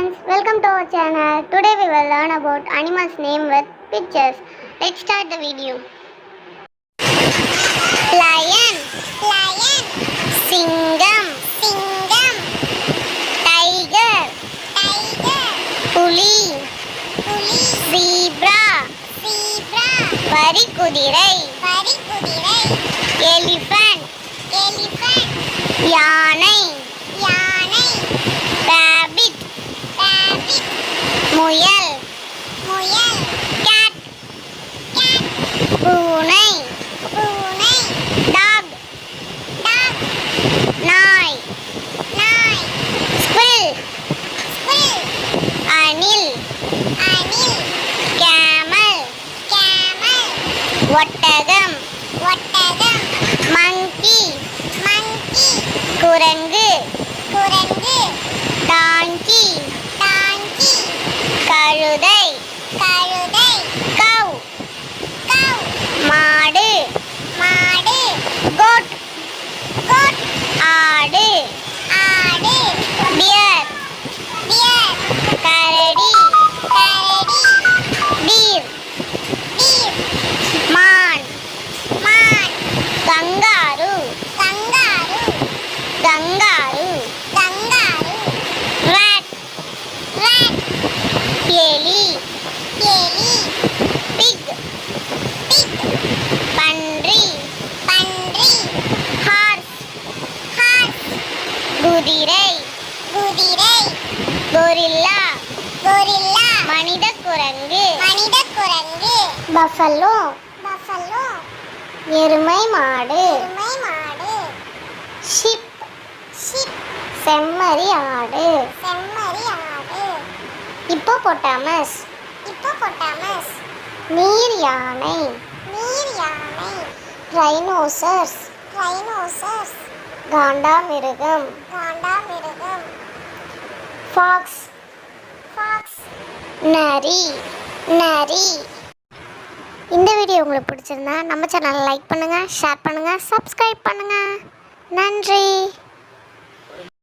friends, welcome to our channel. Today we will learn about animals name with pictures. Let's start the video. Lion, lion. Singam, singam. Tiger, tiger. Puli, puli. Zebra, zebra. Varikudirai, varikudirai. Elephant, elephant. Yanai, yanai. Rabbit, rabbit. Muyal, muyal. Cat, cat. பூனை, பூனை. Dog, dog. நாய், நாய். Squirrel, squirrel. அணில், அணில். Camel, camel. ஒட்டகம், ஒட்டகம். Monkey, monkey. குரங்கு, குரங்கு. Donkey, donkey. கழுதை, கழுதை. Cow, cow. மாடு, மாடு. Goat, goat. ஆடு, ஆடு. Deer, deer. கரடி, கரடி. Deer, deer. மான், மான். Kangaroo, kangaroo. Kangaroo, kangaroo. Rat, rat. எலி, எலி. Pig, pig. பன்றி, பன்றி. Horse, horse. குதிரை, குதிரை. Gorilla, gorilla. மனித குரங்கு, மனித குரங்கு. Buffalo, buffalo. எருமை மாடு, எருமை மாடு. Sheep, sheep. செம்மறி ஆடு, செம்மறி ஆடு. Hippopotamus, hippopotamus. நீர் யானை, நீர் யானை. Rhinoceros, rhinoceros. காண்டாமிருகம், காண்டாமிருகம். Fox, fox. நரி, நரி. இந்த வீடியோ உங்களுக்கு பிடிச்சிருந்தா நம்ம சேனலை லைக் பண்ணுங்கள், ஷேர் பண்ணுங்கள், சப்ஸ்கிரைப் பண்ணுங்கள். நன்றி.